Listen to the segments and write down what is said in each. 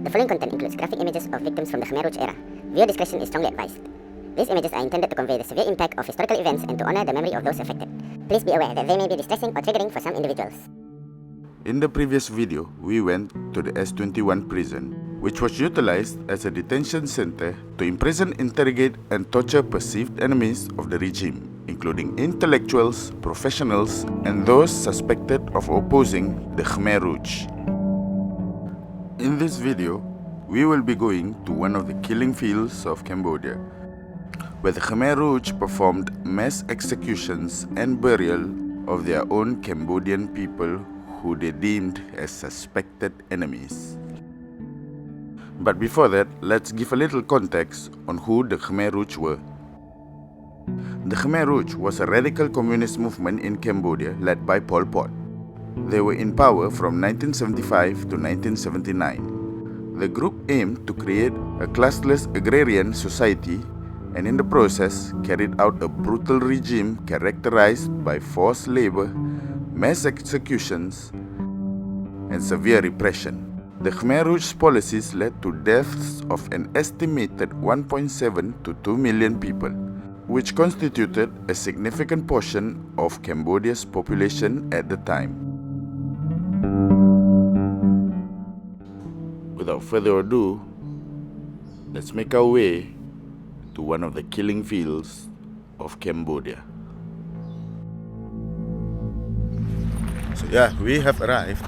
The following content includes graphic images of victims from the Khmer Rouge era. Viewer discretion is strongly advised. These images are intended to convey the severe impact of historical events and to honor the memory of those affected. Please be aware that they may be distressing or triggering for some individuals. In the previous video, we went to the S21 prison, which was utilized as a detention center to imprison, interrogate, and torture perceived enemies of the regime, including intellectuals, professionals, and those suspected of opposing the Khmer Rouge. In this video, we will be going to one of the killing fields of Cambodia, where the Khmer Rouge performed mass executions and burial of their own Cambodian people who they deemed as suspected enemies. But before that, let's give a little context on who the Khmer Rouge were. The Khmer Rouge was a radical communist movement in Cambodia led by Pol Pot. They were in power from 1975 to 1979. The group aimed to create a classless agrarian society and in the process carried out a brutal regime characterized by forced labor, mass executions, and severe repression. The Khmer Rouge's policies led to deaths of an estimated 1.7 to 2 million people, which constituted a significant portion of Cambodia's population at the time. Without further ado, let's make our way to one of the killing fields of Cambodia. So yeah, we have arrived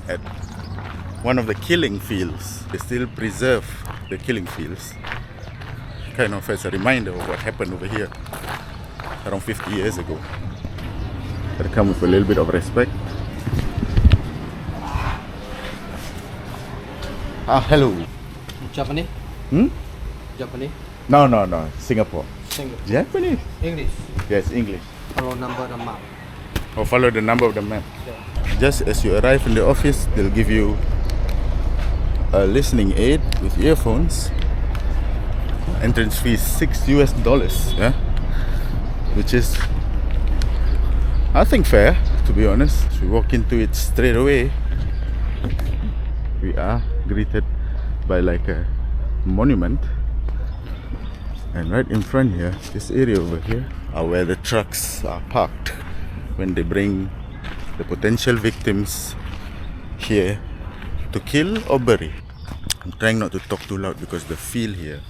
at one of the killing fields. They still preserve the killing fields, kind of as a reminder of what happened over here around 50 years ago. Gotta come with a little bit of respect. Hello. Japanese? Japanese? No, Singapore. Singapore. Japanese? English. Yes, English. Follow number the map. Or follow the number of the map. Yeah. Just as you arrive in the office, they'll give you a listening aid with earphones. Entrance fee is $6, yeah? Which is, I think, fair, to be honest. So we walk into it straight away. We are greeted by like a monument, and right in front here, this area over here, are where the trucks are parked when they bring the potential victims here to kill or bury. I'm trying not to talk too loud because the feel here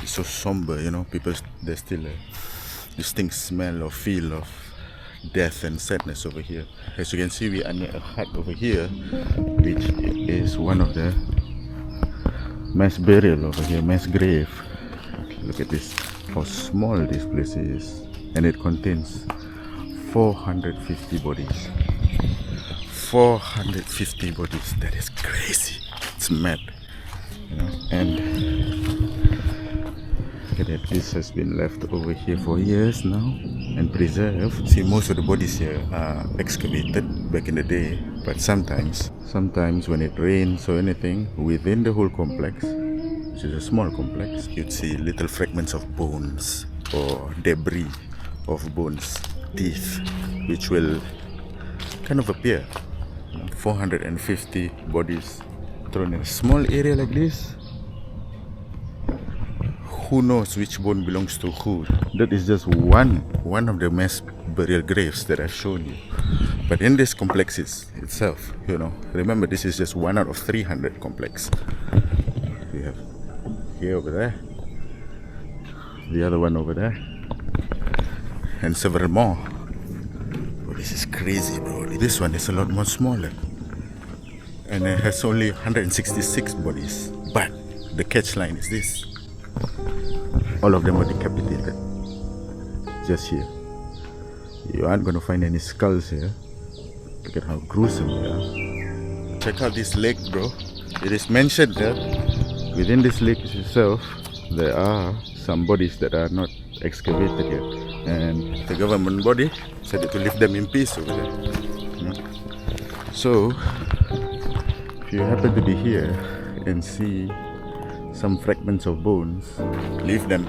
is so somber, you know. People, there's still a distinct smell or feel of death and sadness over here. As you can see, we are near a hut over here, which is one of the mass burial over here, mass grave. Look at this, how small this place is, and it contains 450 bodies. 450 bodies. That is crazy. It's mad, you know. And look at that, this has been left over here for years now and preserved. See, most of the bodies here are excavated back in the day, but sometimes when it rains or anything, within the whole complex, which is a small complex, you'd see little fragments of bones or debris of bones, teeth, which will kind of appear. 450 bodies thrown in a small area like this. Who knows which bone belongs to who? That is just one of the mass burial graves that I've shown you. But in this complex itself, you know, remember, this is just one out of 300 complex. We have here over there, the other one over there, and several more. Oh, this is crazy, bro. This one is a lot more smaller, and it has only 166 bodies. But the catch line is this: all of them are decapitated. Just here. You aren't going to find any skulls here. Look at how gruesome they are. Check out this lake, bro. It is mentioned that within this lake itself, there are some bodies that are not excavated yet. And the government body said to leave them in peace over there. You know? So, if you happen to be here and see some fragments of bones, leave them.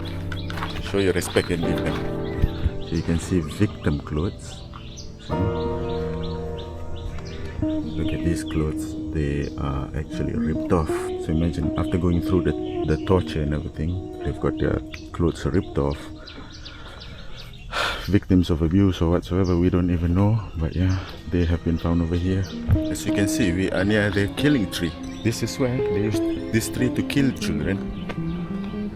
Show your respect and leave them. So you can see victim clothes. See? Look at these clothes. They are actually ripped off. So So imagine after going through the torture and everything, they've got their clothes ripped off. Victims of abuse or whatsoever, we don't even know. But yeah, they have been found over here. As you can see, we are near the killing tree. This is where they used this tree to kill children.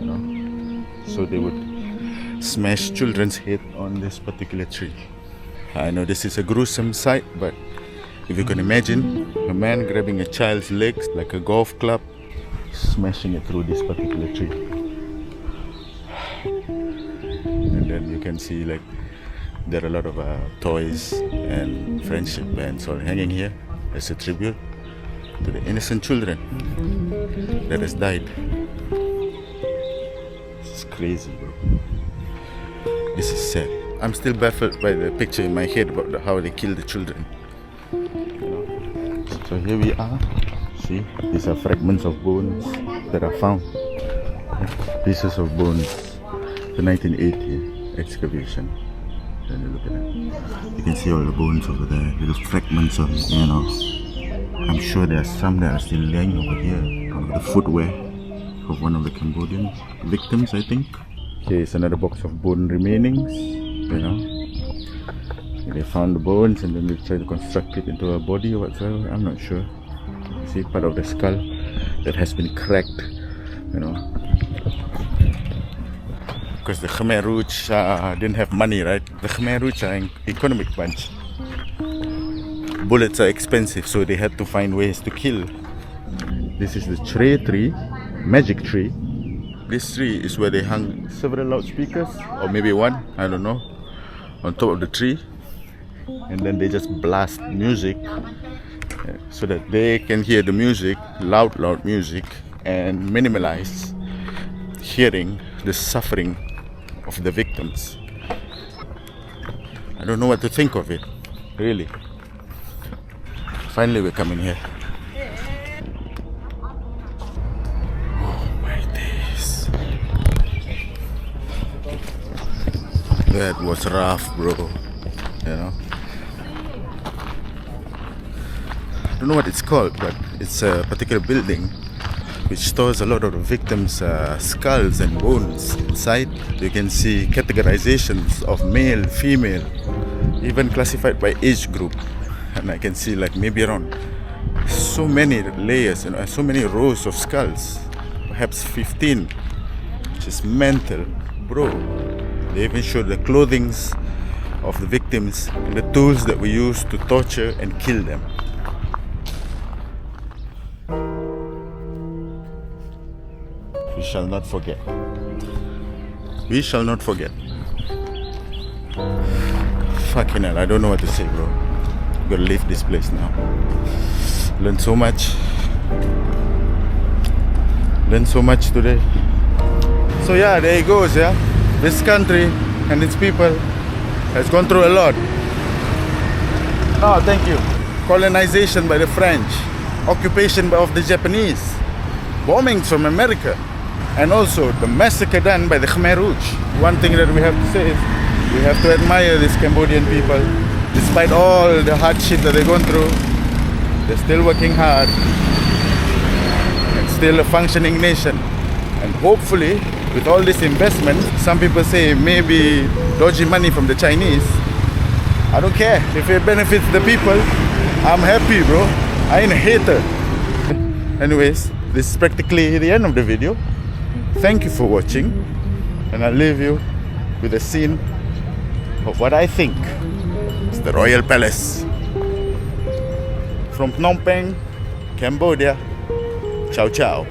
You know? So they would smash children's head on this particular tree. I know this is a gruesome sight, but if you can imagine a man grabbing a child's legs like a golf club, smashing it through this particular tree. And then you can see like there are a lot of toys and friendship bands all hanging here as a tribute to the innocent children that has died. This is crazy, bro. This is sad. I'm still baffled by the picture in my head about how they kill the children. So here we are. See, these are fragments of bones that are found. Pieces of bones. The 1980 excavation. Then you look at that. You can see all the bones over there. Little fragments of, you know. I'm sure there are some that are still laying over here. The footwear of one of the Cambodian victims, I think. Here is another box of bone remainings. You know. They found the bones and then they try to construct it into a body or whatsoever. I'm not sure. You see part of the skull that has been cracked. You know. Because the Khmer Rouge didn't have money, right? The Khmer Rouge are an economic bunch. Bullets are expensive, so they had to find ways to kill. This is the tree, magic tree. This tree is where they hung several loudspeakers, or maybe one, I don't know, on top of the tree. And then they just blast music so that they can hear the music, loud music, and minimize hearing the suffering of the victims. I don't know what to think of it, really. Finally we're coming here. Oh my days. That was rough, bro. You know? I don't know what it's called, but it's a particular building which stores a lot of the victims' skulls and bones inside. You can see categorizations of male, female, even classified by age group. And I can see like maybe around so many layers, you know, so many rows of skulls, perhaps 15, which is mental, bro. They even show the clothings of the victims and the tools that we use to torture and kill them. We shall not forget. We shall not forget. Fucking hell, I don't know what to say, bro. I'm gonna leave this place now. Learned so much. Learned so much today. So yeah, there it goes, yeah. This country and its people has gone through a lot. Oh, thank you. Colonization by the French. Occupation of the Japanese. Bombings from America. And also the massacre done by the Khmer Rouge. One thing that we have to say is we have to admire these Cambodian people. Despite all the hardship that they've gone through, they're still working hard and still a functioning nation. And hopefully, with all this investment, some people say maybe dodgy money from the Chinese. I don't care. If it benefits the people, I'm happy, bro. I ain't a hater. Anyways, this is practically the end of the video. Thank you for watching. And I'll leave you with a scene of what I think is the Royal Palace. From Phnom Penh, Cambodia. Ciao, ciao.